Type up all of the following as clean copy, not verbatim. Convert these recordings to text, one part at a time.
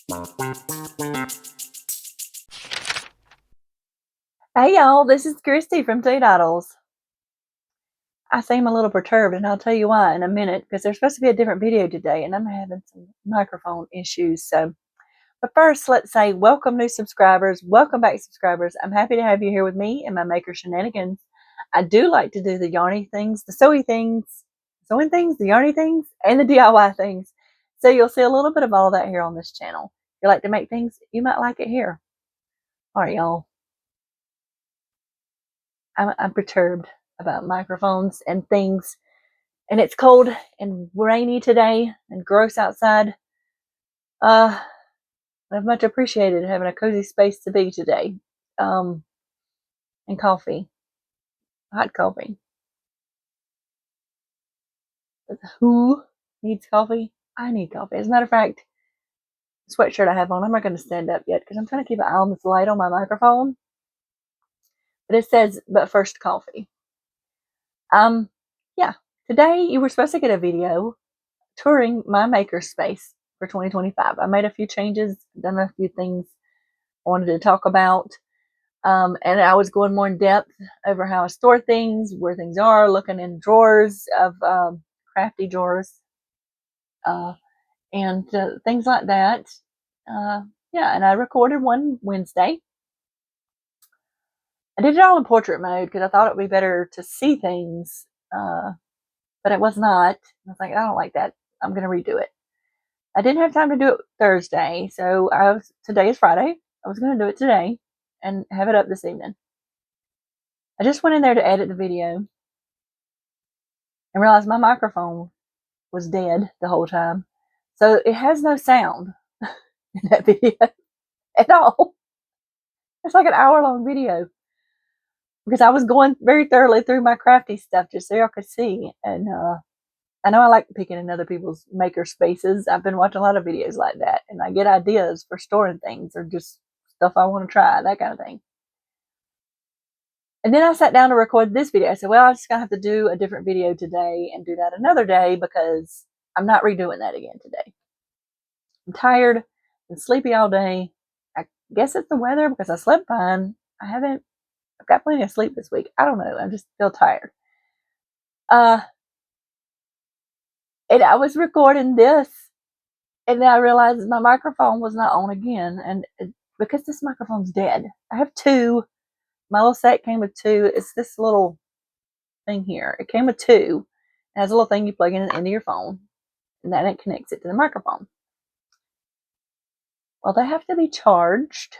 Hey y'all, this is Christy from Teadoddles. I seem a little perturbed, and I'll tell you why in a minute, because there's supposed to be a different video today, and I'm having some microphone issues. But first, let's say welcome new subscribers, welcome back subscribers. I'm happy to have you here with me and my maker shenanigans. I do like to do the yarny things, the sewing things, the yarny things, and the DIY things. So you'll see a little bit of all of that here on this channel. If you like to make things, you might like it here. All right, y'all. I'm perturbed about microphones and things, and it's cold and rainy today and gross outside. I've much appreciated having a cozy space to be today. And coffee, hot coffee. Who needs coffee? I need coffee. As a matter of fact, the sweatshirt I have on, I'm not going to stand up yet because I'm trying to keep an eye on this light on my microphone. But it says, but first coffee. Yeah, today you were supposed to get a video touring my makerspace for 2025. I made a few changes, done a few things I wanted to talk about, and I was going more in depth over how I store things, where things are, looking in drawers of crafty drawers, and things like that. Yeah, and I recorded one Wednesday. I did it all in portrait mode because I thought it would be better to see things, but it was not. I was like, I don't like that. I'm going to redo it. I didn't have time to do it Thursday, so today is Friday. I was going to do it today and have it up this evening. I just went in there to edit the video and realized my microphone was dead the whole time. So it has no sound in that video at all. It's like an hour-long video because I was going very thoroughly through my crafty stuff just so y'all could see. And I know I like peeking in other people's maker spaces. I've been watching a lot of videos like that, and I get ideas for storing things or just stuff I want to try, that kind of thing. And then I sat down to record this video. I said, well, I'm just going to have to do a different video today and do that another day because I'm not redoing that again today. I'm tired and sleepy all day. I guess it's the weather because I slept fine. I've got plenty of sleep this week. I don't know. I just feel tired. And I was recording this, and then I realized my microphone was not on again. And because this microphone's dead, I have two. My little set came with two. It's this little thing here. It came with two. It has a little thing you plug in into your phone, and then it connects it to the microphone. Well, they have to be charged.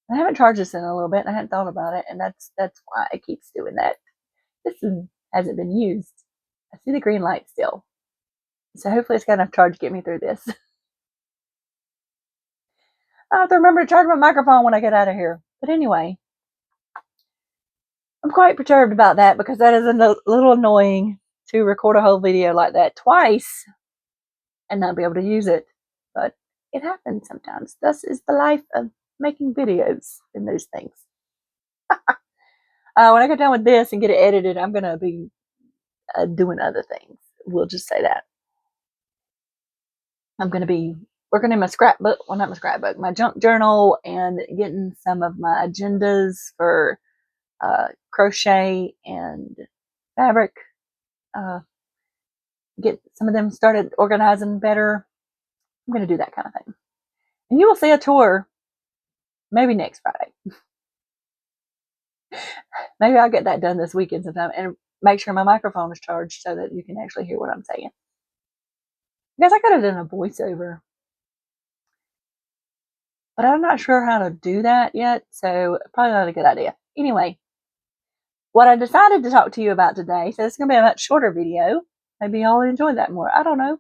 I haven't charged this in a little bit, and I hadn't thought about it, and that's why it keeps doing that. This hasn't been used. I see the green light still. So hopefully it's got enough charge to get me through this. I have to remember to charge my microphone when I get out of here. But anyway, I'm quite perturbed about that because that is a little annoying to record a whole video like that twice and not be able to use it. But it happens sometimes. Thus is the life of making videos and those things. When I get done with this and get it edited, I'm going to be doing other things. We'll just say that. I'm going to be working in my scrapbook. Well, not my scrapbook, my junk journal, and getting some of my agendas for crochet and fabric. Get some of them started organizing better. I'm going to do that kind of thing. And you will see a tour maybe next Friday. Maybe I'll get that done this weekend sometime and make sure my microphone is charged so that you can actually hear what I'm saying. I guess I could have done a voiceover, but I'm not sure how to do that yet, so probably not a good idea. Anyway, what I decided to talk to you about today, so it's going to be a much shorter video, maybe y'all enjoy that more, I don't know,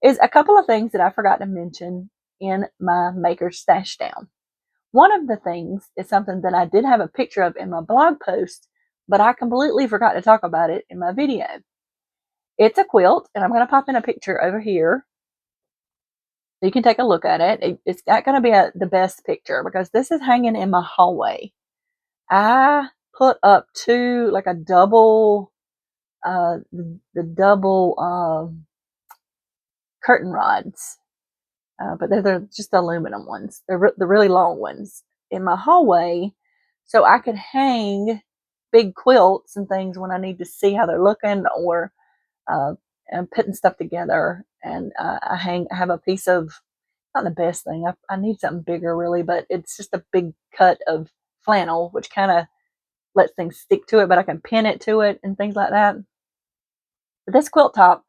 is a couple of things that I forgot to mention in my maker stash down. One of the things is something that I did have a picture of in my blog post, but I completely forgot to talk about it in my video. It's a quilt, and I'm going to pop in a picture over here so you can take a look at it. It's not going to be the best picture because this is hanging in my hallway. I put up like a double, the double curtain rods. but they're just aluminum ones. They're the really long ones in my hallway, so I could hang big quilts and things when I need to see how they're looking, or and putting stuff together. And I have a piece of, not the best thing. I need something bigger really, but it's just a big cut of flannel, which kind of lets things stick to it, but I can pin it to it and things like that. But this quilt top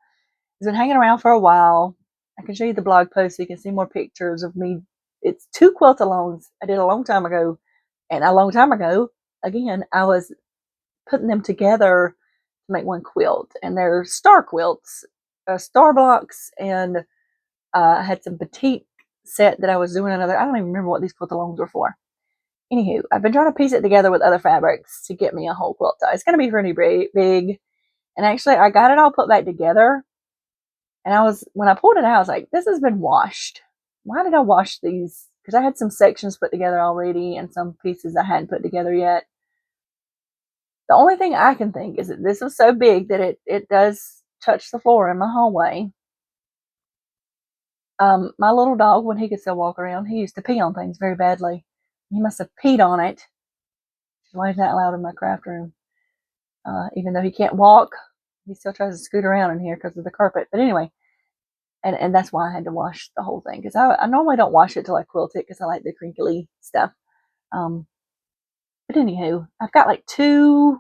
has been hanging around for a while. I can show you the blog post so you can see more pictures of me. It's 2 quilt-alongs I did a long time ago. And a long time ago, again, I was putting them together to make one quilt. And they're star quilts, star blocks, and I had some petite set that I was doing another. I don't even remember what these quilt-alongs were for. Anywho, I've been trying to piece it together with other fabrics to get me a whole quilt tie. It's going to be pretty big. And actually, I got it all put back together. And when I pulled it out, I was like, this has been washed. Why did I wash these? Because I had some sections put together already and some pieces I hadn't put together yet. The only thing I can think is that this was so big that it does touch the floor in my hallway. My little dog, when he could still walk around, he used to pee on things very badly. He must have peed on it. Which is why he's not allowed in my craft room. Even though he can't walk, he still tries to scoot around in here because of the carpet. But anyway, and that's why I had to wash the whole thing, because I normally don't wash it till I quilt it because I like the crinkly stuff. But anywho, I've got like 2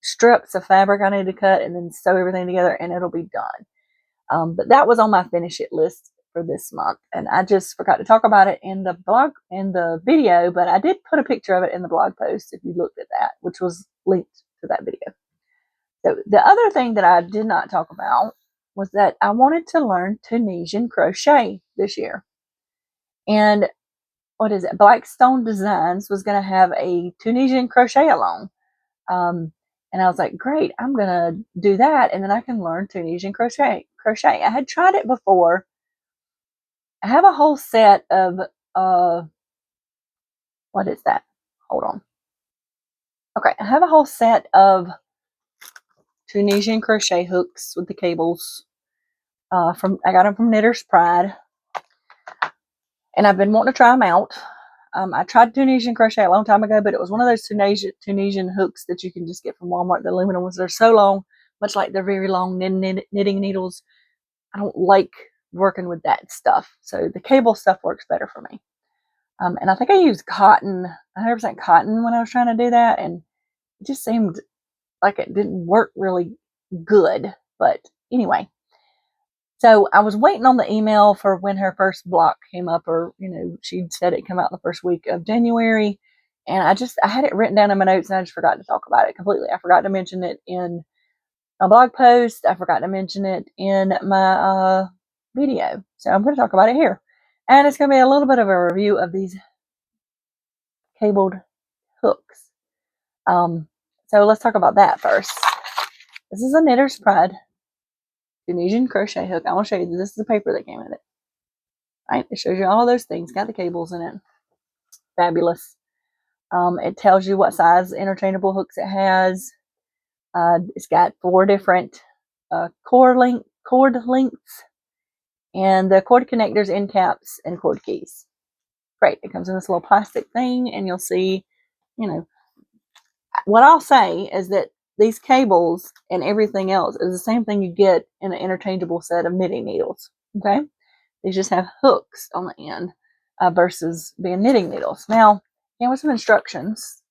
strips of fabric I need to cut and then sew everything together, and it'll be done. But that was on my finish it list for this month, and I just forgot to talk about it in the video, but I did put a picture of it in the blog post if you looked at that, which was linked to that video. So the other thing that I did not talk about was that I wanted to learn Tunisian crochet this year. And what is it? Blackstone Designs was going to have a Tunisian crochet along. And I was like, great, I'm going to do that. And then I can learn Tunisian crochet. I had tried it before. I have a whole set of, what is that? Hold on. Okay, I have a whole set of Tunisian crochet hooks with the cables. I got them from Knitter's Pride. And I've been wanting to try them out. I tried Tunisian crochet a long time ago, but it was one of those Tunisian hooks that you can just get from Walmart, the aluminum ones. They're so long, much like they're very long knitting needles. I don't like working with that stuff. So the cable stuff works better for me. And I think I used 100% cotton when I was trying to do that. And it just seemed like it didn't work really good. But anyway. So I was waiting on the email for when her first block came up, or, she'd said it come out the first week of January. And I had it written down in my notes and I just forgot to talk about it completely. I forgot to mention it in a blog post. I forgot to mention it in my video. So I'm going to talk about it here. And it's going to be a little bit of a review of these cabled hooks. So let's talk about that first. This is a Knitter's Pride Tunisian crochet hook. I want to show you, this is the paper that came with it. Right, it shows you all of those things. Got the cables in it. Fabulous. It tells you what size interchangeable hooks it has. It's got 4 different cord lengths, and the cord connectors, end caps, and cord keys. Great. It comes in this little plastic thing, and you'll see, what I'll say is that these cables and everything else is the same thing you get in an interchangeable set of knitting needles. Okay, these just have hooks on the end versus being knitting needles. Now, here with some instructions.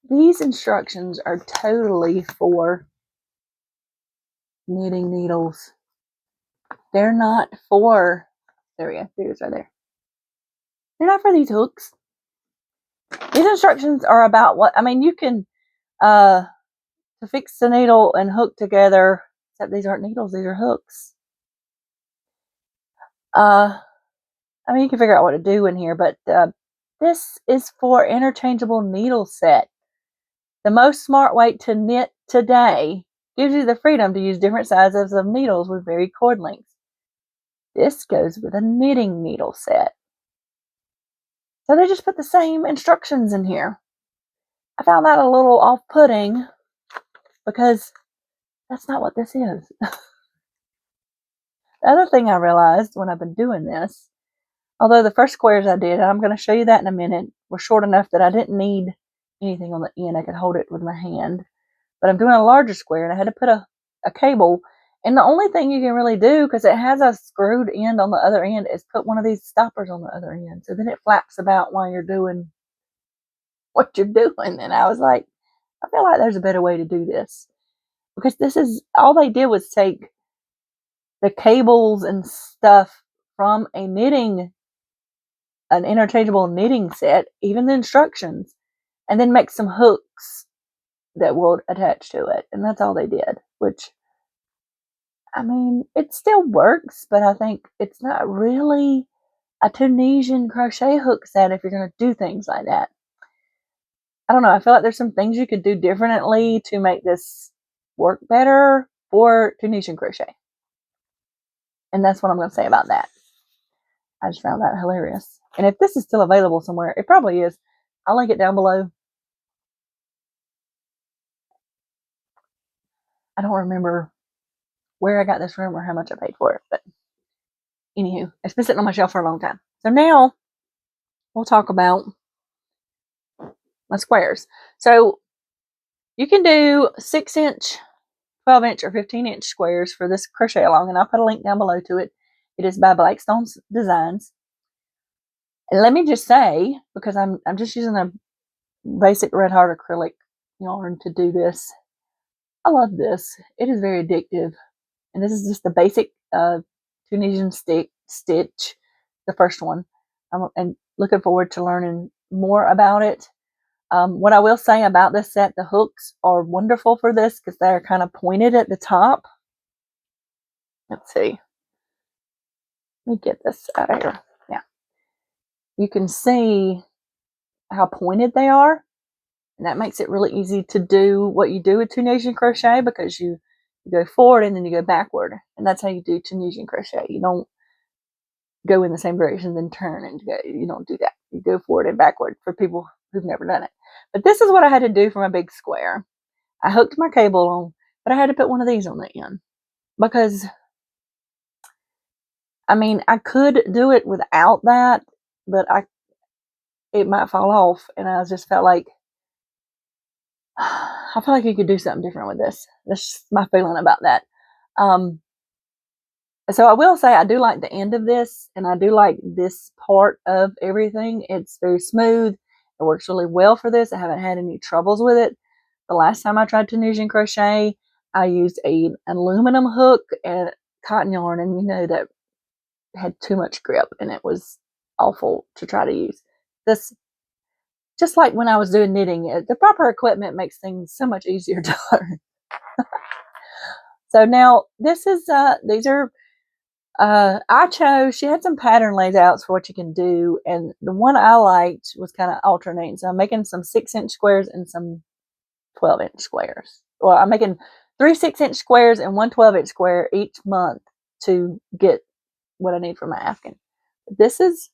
These instructions are totally for knitting needles. They're not for, there we go, there it is right there. They're not for these hooks. These instructions are about you can, to fix the needle and hook together, except these aren't needles, these are hooks. You can figure out what to do in here, but this is for interchangeable needle set. The most smart way to knit today gives you the freedom to use different sizes of needles with varied cord lengths. This goes with a knitting needle set. So they just put the same instructions in here. I found that a little off-putting because that's not what this is. The other thing I realized when I've been doing this, although the first squares I did, I'm going to show you that in a minute, were short enough that I didn't need anything on the end. I could hold it with my hand. But I'm doing a larger square, and I had to put a cable. And the only thing you can really do, because it has a screwed end on the other end, is put one of these stoppers on the other end. So then it flaps about while you're doing what you're doing. And I was like, I feel like there's a better way to do this. Because this is, all they did was take the cables and stuff from an interchangeable knitting set, even the instructions, and then make some hooks that will attach to it. And that's all they did, which, I mean, it still works, but I think it's not really a Tunisian crochet hook set if you're going to do things like that. I don't know. I feel like there's some things you could do differently to make this work better for Tunisian crochet. And that's what I'm going to say about that. I just found that hilarious. And if this is still available somewhere, it probably is. I'll link it down below. I don't remember where I got this from or how much I paid for it, but anywho, it's been sitting on my shelf for a long time. So now we'll talk about my squares. So you can do 6-inch, 12-inch, or 15-inch squares for this crochet along, and I'll put a link down below to it. It is by Blackstone Designs. And let me just say, because I'm just using a basic red heart acrylic yarn to do this, I love this. It is very addictive. And this is just the basic Tunisian stitch, the first one. And looking forward to learning more about it. What I will say about this set, the hooks are wonderful for this because they're kind of pointed at the top. Let's see. Let me get this out of here. Yeah. You can see how pointed they are. And that makes it really easy to do what you do with Tunisian crochet, because you go forward and then you go backward. And that's how you do Tunisian crochet. You don't go in the same direction, then turn and go. You don't do that. You go forward and backward for people who've never done it. But this is what I had to do for my big square. I hooked my cable on, but I had to put one of these on the end because, I mean, I could do it without that, but it might fall off, and I just felt like I feel like you could do something different with this. That's my feeling about that. So I will say I do like the end of this, and I do like this part of everything. It's very smooth. It works really well for this. I haven't had any troubles with it. The last time I tried Tunisian crochet, I used an aluminum hook and cotton yarn, and you know that had too much grip, and it was awful to try to use. This, just like when I was doing knitting, the proper equipment makes things so much easier to learn. So now this is, these are, I chose, she had some pattern layouts for what you can do, and the one I liked was kind of alternating. So I'm making some 6-inch squares and some 12-inch squares. Well, I'm making 3 6-inch squares and 1 12-inch square each month to get what I need for my Afghan. This is,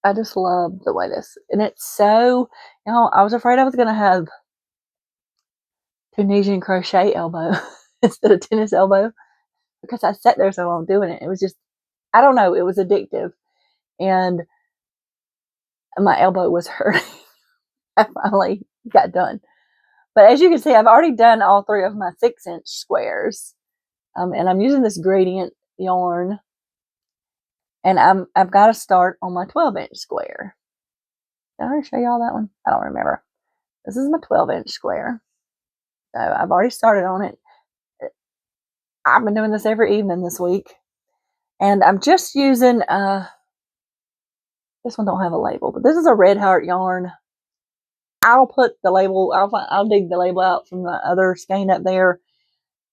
I just love the way this, and it's so, you know, I was afraid I was going to have Tunisian crochet elbow instead of tennis elbow, because I sat there so long doing it. It was just, I don't know, it was addictive, and my elbow was hurting. I finally got done. But as you can see, I've already done all 3 of my 6-inch squares, and I'm using this gradient yarn, and I've got to start on my 12-inch square. Did I already show y'all that one? I don't remember. This is my 12-inch square. So I've already started on it. I've been doing this every evening this week. And I'm just using, this one don't have a label, but this is a red heart yarn. I'll put the label, I'll dig the label out from the other skein up there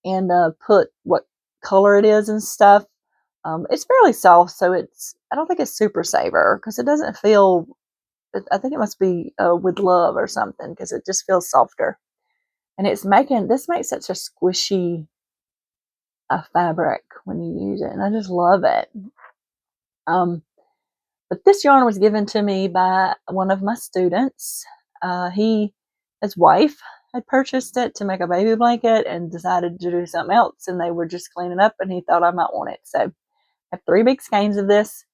and put what color it is and stuff. It's fairly soft, so I don't think it's Super Saver, because it doesn't feel, I think it must be with love or something, because it just feels softer. And this makes such a squishy fabric when you use it, and I just love it. But this yarn was given to me by one of my students. His wife had purchased it to make a baby blanket and decided to do something else, and they were just cleaning up, and he thought I might want it. So I have 3 big skeins of this.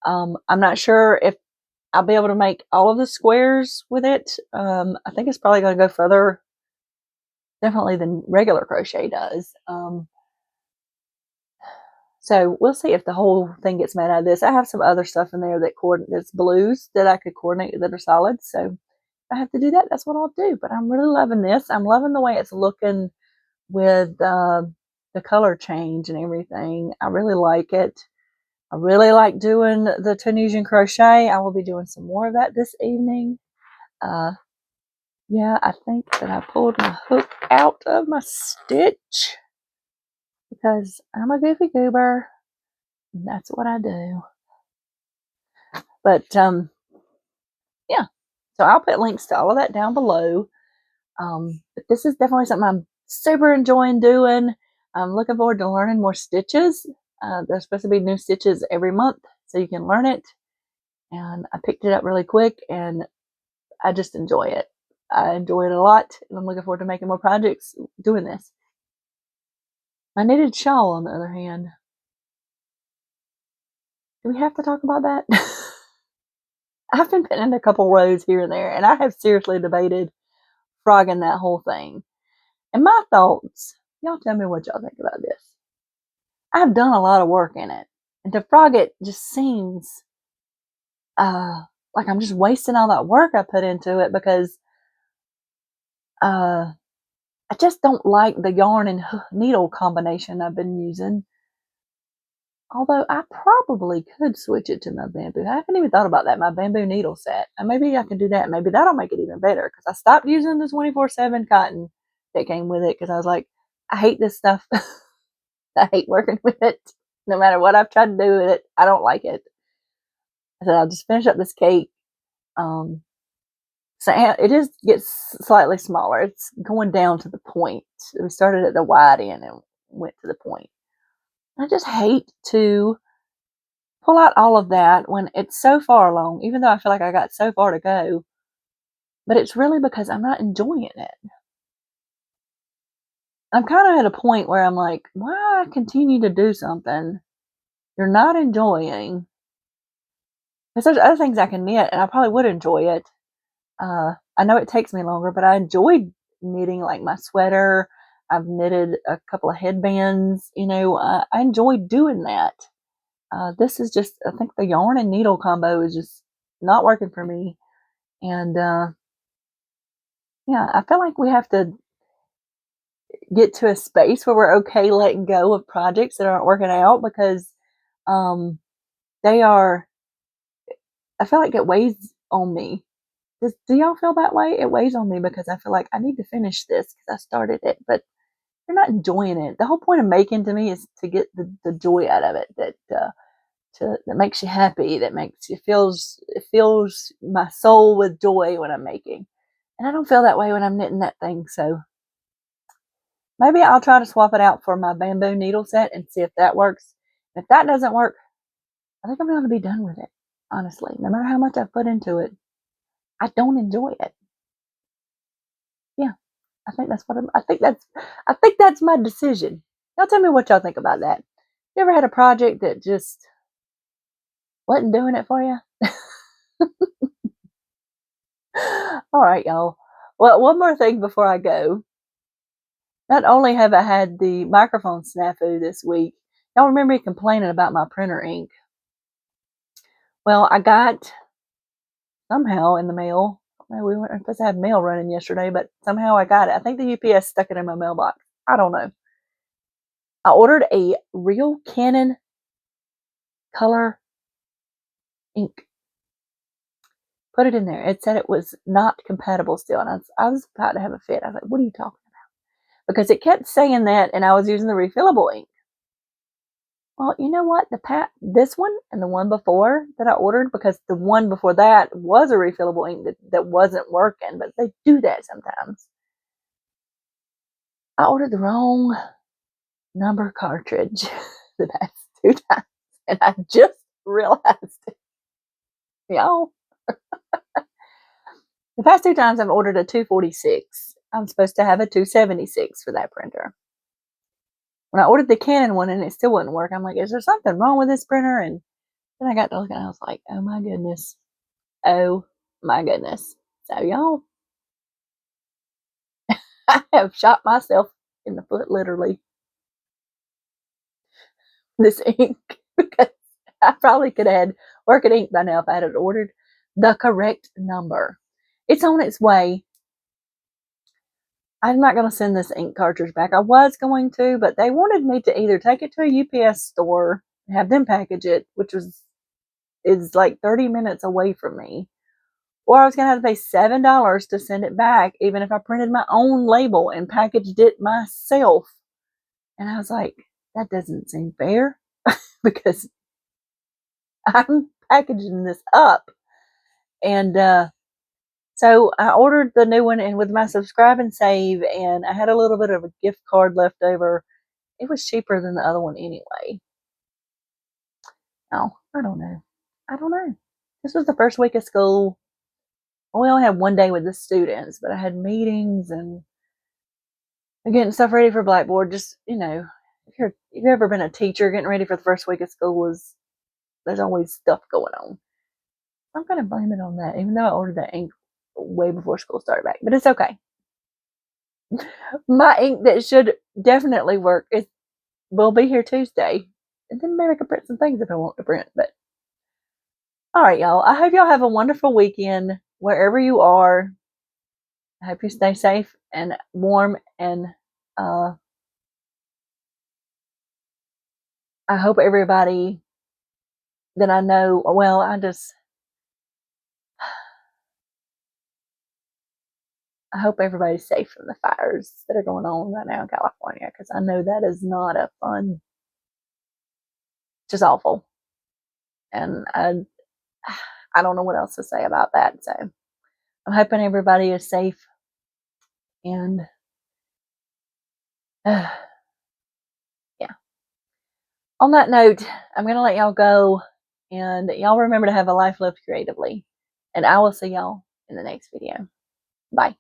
I'm not sure if I'll be able to make all of the squares with it. I think it's probably going to go further, definitely, than regular crochet does. So we'll see if the whole thing gets made out of this. I have some other stuff in there that's blues that I could coordinate that are solid. So if I have to do that, that's what I'll do. But I'm really loving this. I'm loving the way it's looking with the color change and everything. I really like it. I really like doing the Tunisian crochet. I will be doing some more of that this evening. Yeah, I think that I pulled my hook out of my stitch because I'm a goofy goober. And that's what I do. But yeah, so I'll put links to all of that down below. But this is definitely something I'm super enjoying doing. I'm looking forward to learning more stitches. There's supposed to be new stitches every month, so you can learn it. And I picked it up really quick, and I just enjoy it. I enjoy it a lot, and I'm looking forward to making more projects doing this. My knitted shawl, on the other hand, do we have to talk about that? I've been pinning a couple rows here and there, and I have seriously debated frogging that whole thing. And my thoughts, y'all tell me what y'all think about this. I've done a lot of work in it, and to frog it just seems like I'm just wasting all that work I put into it, because I just don't like the yarn and needle combination I've been using. Although I probably could switch it to my bamboo. I haven't even thought about that, my bamboo needle set. And maybe I can do that. Maybe that'll make it even better, because I stopped using the 24/7 cotton that came with it, because I was like, I hate this stuff. I hate working with it. No matter what I've tried to do with it, I don't like it. I said, I'll just finish up this cake. So it gets slightly smaller. It's going down to the point. We started at the wide end and went to the point. I just hate to pull out all of that when it's so far along, even though I feel like I got so far to go. But it's really because I'm not enjoying it. I'm kind of at a point where I'm like, why continue to do something you're not enjoying? Because there's other things I can knit, and I probably would enjoy it. I know it takes me longer, but I enjoyed knitting, like my sweater. I've knitted a couple of headbands. I enjoyed doing that. This is just, I think the yarn and needle combo is just not working for me. And yeah, I feel like we have to get to a space where we're okay letting go of projects that aren't working out, because they are, I feel like it weighs on me. Do y'all feel that way? It weighs on me because I feel like I need to finish this because I started it, but you're not enjoying it. The whole point of making, to me, is to get the joy out of it, that makes you happy, that makes you fills my soul with joy when I'm making. And I don't feel that way when I'm knitting that thing. So maybe I'll try to swap it out for my bamboo needle set and see if that works. If that doesn't work, I think I'm going to be done with it. Honestly, no matter how much I've put into it, I don't enjoy it. Yeah, I think that's my decision. Y'all tell me what y'all think about that. You ever had a project that just wasn't doing it for you? All right, y'all. Well, one more thing before I go. Not only have I had the microphone snafu this week, y'all remember me complaining about my printer ink. Well, I got somehow in the mail. We weren't supposed to have mail running yesterday, but somehow I got it. I think the UPS stuck it in my mailbox. I don't know. I ordered a real Canon color ink. Put it in there. It said it was not compatible still. And I was about to have a fit. I was like, what are you talking about? Because it kept saying that, and I was using the refillable ink. Well, you know what? This one and the one before that I ordered, because the one before that was a refillable ink that wasn't working, but they do that sometimes. I ordered the wrong number cartridge the past 2 times, and I just realized it. Y'all, the past 2 times I've ordered a 246. I'm supposed to have a 276 for that printer. When I ordered the Canon one and it still wouldn't work, I'm like, is there something wrong with this printer? And then I got to looking and I was like, oh my goodness. Oh my goodness. So y'all, I have shot myself in the foot literally. This ink, because I probably could have had working ink by now if I had ordered the correct number. It's on its way. I'm not going to send this ink cartridge back. I was going to, but they wanted me to either take it to a UPS store and have them package it, which is like 30 minutes away from me, or I was going to have to pay $7 to send it back, even if I printed my own label and packaged it myself. And I was like, that doesn't seem fair because I'm packaging this up. And so I ordered the new one, and with my subscribe and save, and I had a little bit of a gift card left over. It was cheaper than the other one anyway. Oh, I don't know. I don't know. This was the first week of school. We only had one day with the students, but I had meetings and getting stuff ready for Blackboard. Just, if you've ever been a teacher, getting ready for the first week of school there's always stuff going on. I'm going to blame it on that, even though I ordered that ink way before school started back. But it's okay. My ink that should definitely work will be here Tuesday. And then maybe I can print some things if I want to print. But all right, y'all. I hope y'all have a wonderful weekend wherever you are. I hope you stay safe and warm, and I hope everybody that I know, well, I hope everybody's safe from the fires that are going on right now in California, because I know that is not a fun, just awful. And I don't know what else to say about that. So I'm hoping everybody is safe. And yeah. On that note, I'm going to let y'all go. And y'all remember to have a life lived creatively. And I will see y'all in the next video. Bye.